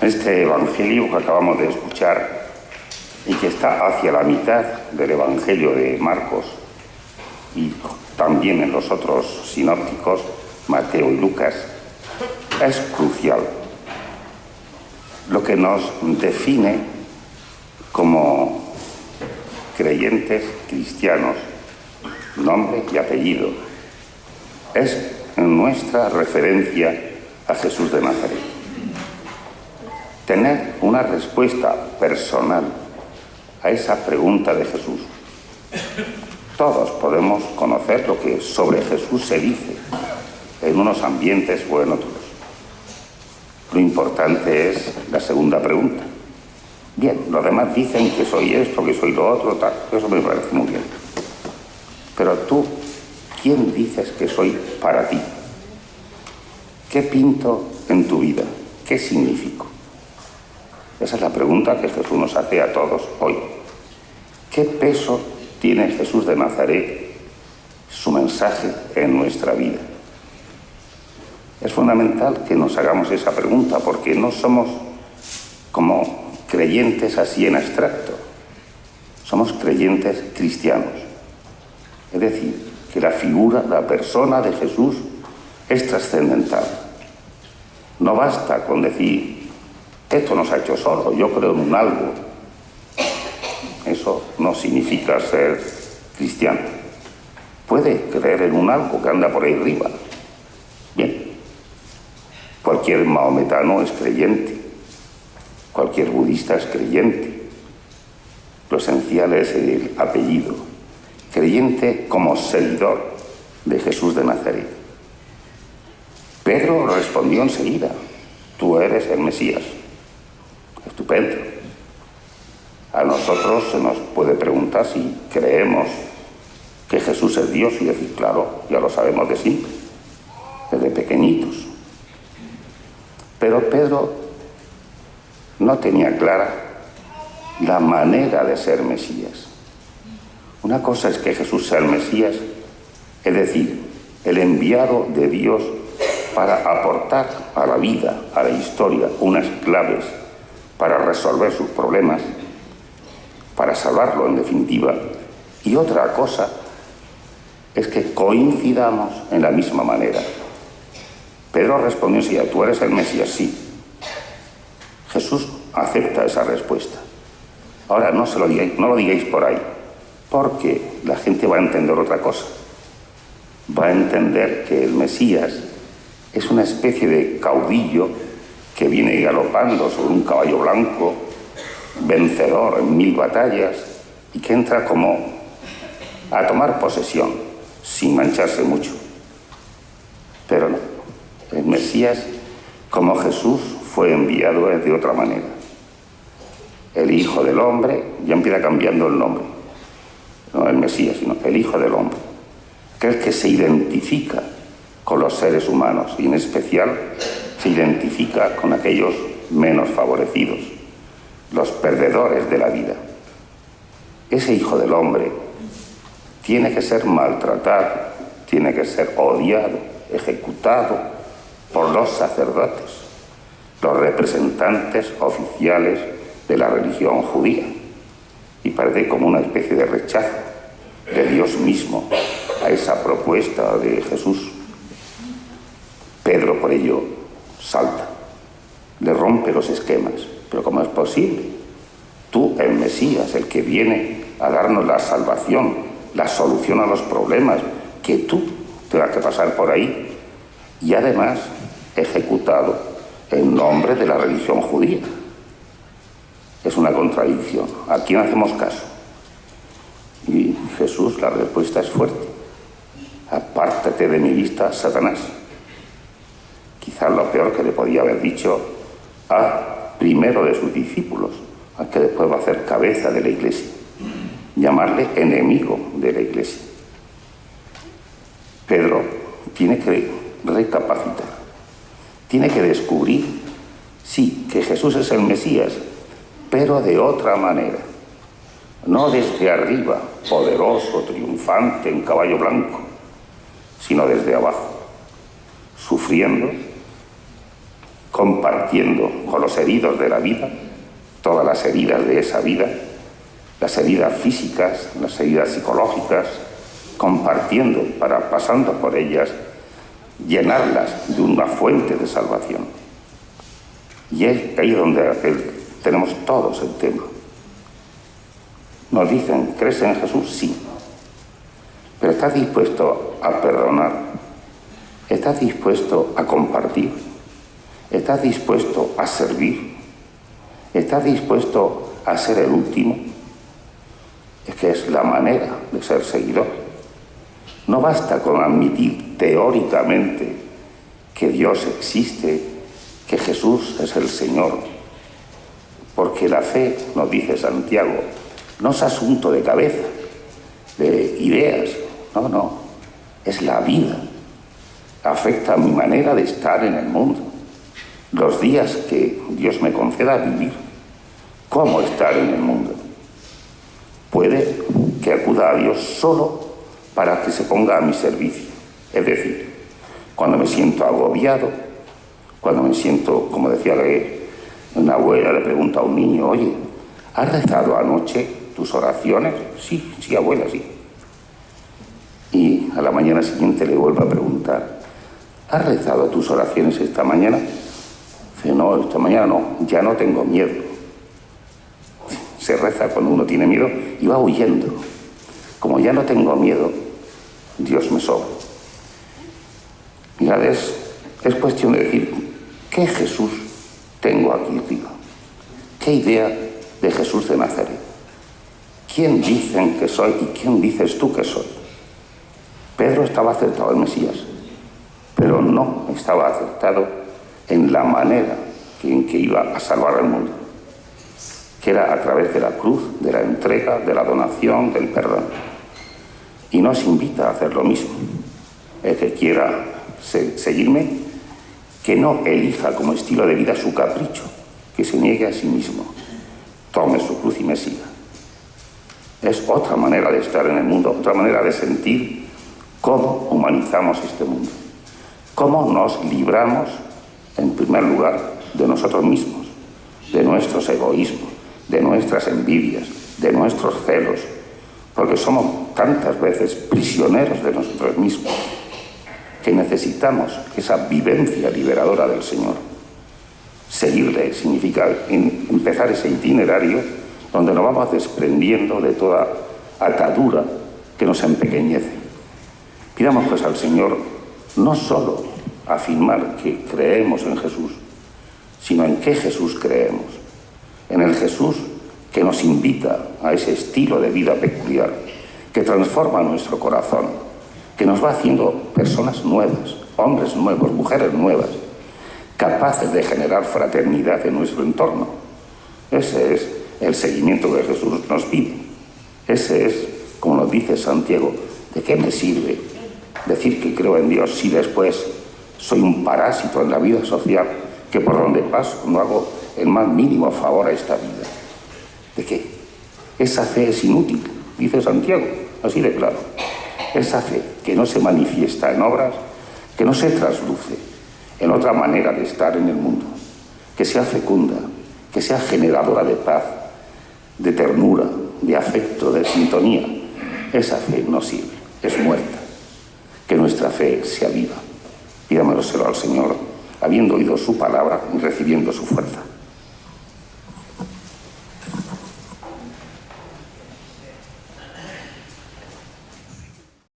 Este Evangelio que acabamos de escuchar y que está hacia la mitad del Evangelio de Marcos y también en los otros sinópticos, Mateo y Lucas, es crucial. Lo que nos define como creyentes cristianos, nombre y apellido, es nuestra referencia a Jesús de Nazaret. Tener una respuesta personal a esa pregunta de Jesús. Todos podemos conocer lo que sobre Jesús se dice en unos ambientes o en otros. Lo importante es la segunda pregunta. Bien, los demás dicen que soy esto, que soy lo otro, tal. Eso me parece muy bien. Pero tú, ¿quién dices que soy para ti? ¿Qué pinto en tu vida? ¿Qué significo? Esa es la pregunta que Jesús nos hace a todos hoy. ¿Qué peso tiene Jesús de Nazaret, su mensaje en nuestra vida? Es fundamental que nos hagamos esa pregunta porque no somos como creyentes así en abstracto. Somos creyentes cristianos. Es decir, que la figura, la persona de Jesús es trascendental. No basta con decir, esto nos ha hecho sordos, yo creo en un algo. Eso no significa ser cristiano. Puede creer en un algo que anda por ahí arriba. Bien. Cualquier mahometano es creyente. Cualquier budista es creyente. Lo esencial es el apellido. Creyente como seguidor de Jesús de Nazaret. Pedro respondió enseguida, tú eres el Mesías. Estupendo. A nosotros se nos puede preguntar si creemos que Jesús es Dios y decir, claro, ya lo sabemos de siempre, desde pequeñitos. Pero Pedro no tenía clara la manera de ser Mesías. Una cosa es que Jesús sea el Mesías, es decir, el enviado de Dios para aportar a la vida, a la historia, unas claves para resolver sus problemas, para salvarlo en definitiva. Y otra cosa es que coincidamos en la misma manera. Pedro respondió enseguida, ¿tú eres el Mesías? Sí. Jesús acepta esa respuesta. Ahora no lo digáis por ahí, porque la gente va a entender otra cosa. Va a entender que el Mesías es una especie de caudillo que viene galopando sobre un caballo blanco, vencedor en 1000 batallas, y que entra como a tomar posesión, sin mancharse mucho. Pero no, el Mesías, como Jesús, fue enviado de otra manera. El Hijo del Hombre, ya empieza cambiando el nombre, no el Mesías, sino el Hijo del Hombre, que es el que se identifica con los seres humanos y en especial se identifica con aquellos menos favorecidos, los perdedores de la vida. Ese Hijo del Hombre tiene que ser maltratado, tiene que ser odiado, ejecutado por los sacerdotes, los representantes oficiales de la religión judía, y parece como una especie de rechazo de Dios mismo a esa propuesta de Jesús. Pedro por ello salta, le rompe los esquemas. Pero ¿cómo es posible? Tú, el Mesías, el que viene a darnos la salvación, la solución a los problemas, que tú tengas que pasar por ahí, y además ejecutado en nombre de la religión judía. Es una contradicción. ¿A quién hacemos caso? Y Jesús, la respuesta es fuerte. Apártate de mi vista, Satanás. Quizás lo peor que le podía haber dicho a primero de sus discípulos, al que después va a hacer cabeza de la Iglesia. llamarle enemigo de la Iglesia. Pedro tiene que recapacitar, tiene que descubrir, sí, que Jesús es el Mesías, pero de otra manera, no desde arriba, poderoso, triunfante, en caballo blanco, sino desde abajo, sufriendo, compartiendo con los heridos de la vida, todas las heridas de esa vida, las heridas físicas, las heridas psicológicas, compartiendo para, pasando por ellas, llenarlas de una fuente de salvación. Y es ahí donde tenemos todos el tema. Nos dicen, ¿crees en Jesús? Sí. Pero ¿estás dispuesto a perdonar? ¿Estás dispuesto a compartir? ¿Estás dispuesto a servir? ¿Estás dispuesto a ser el último? Es que es la manera de ser seguidor. No basta con admitir teóricamente que Dios existe, que Jesús es el Señor, porque la fe, nos dice Santiago, no es asunto de cabeza, de ideas, no, es la vida. Afecta a mi manera de estar en el mundo, los días que Dios me conceda vivir, cómo estar en el mundo. Puede que acuda a Dios solo para que se ponga a mi servicio, es decir, cuando me siento agobiado, cuando me siento, como decía una abuela, le pregunta a un niño, oye, ¿has rezado anoche tus oraciones? Sí, abuela, sí. Y a la mañana siguiente le vuelve a preguntar, ¿has rezado tus oraciones esta mañana? Dice, no, esta mañana no, ya no tengo miedo. Se reza cuando uno tiene miedo y va huyendo. Como ya no tengo miedo, Dios me sobra. Mirad, es cuestión de decir, ¿qué Jesús tengo aquí arriba? ¿Qué idea de Jesús de Nazaret? ¿Quién dicen que soy y quién dices tú que soy? Pedro estaba acertado en Mesías, pero no estaba acertado en la manera en que iba a salvar al mundo, que era a través de la cruz, de la entrega, de la donación, del perdón. Y nos invita a hacer lo mismo. El que quiera seguirme, que no elija como estilo de vida su capricho, que se niegue a sí mismo, tome su cruz y me siga. Es otra manera de estar en el mundo, otra manera de sentir cómo humanizamos este mundo, cómo nos libramos, en primer lugar, de nosotros mismos, de nuestros egoísmos, de nuestras envidias, de nuestros celos, porque somos tantas veces prisioneros de nosotros mismos que necesitamos esa vivencia liberadora del Señor. Seguirle significa empezar ese itinerario donde nos vamos desprendiendo de toda atadura que nos empequeñece. Pidamos pues al Señor no solo afirmar que creemos en Jesús, sino en qué Jesús creemos, en el Jesús que nos invita a ese estilo de vida peculiar, que transforma nuestro corazón, que nos va haciendo personas nuevas, hombres nuevos, mujeres nuevas, capaces de generar fraternidad en nuestro entorno. Ese es el seguimiento que Jesús nos pide. Ese es, como nos dice Santiago, ¿de qué me sirve decir que creo en Dios si después soy un parásito en la vida social, que por donde paso no hago el más mínimo favor a esta vida? ¿De qué? Esa fe es inútil, dice Santiago, así de claro. Esa fe que no se manifiesta en obras, que no se trasluce en otra manera de estar en el mundo, que sea fecunda, que sea generadora de paz, de ternura, de afecto, de sintonía. Esa fe no sirve, es muerta. Que nuestra fe sea viva. Pidámoselo al Señor, habiendo oído su palabra y recibiendo su fuerza.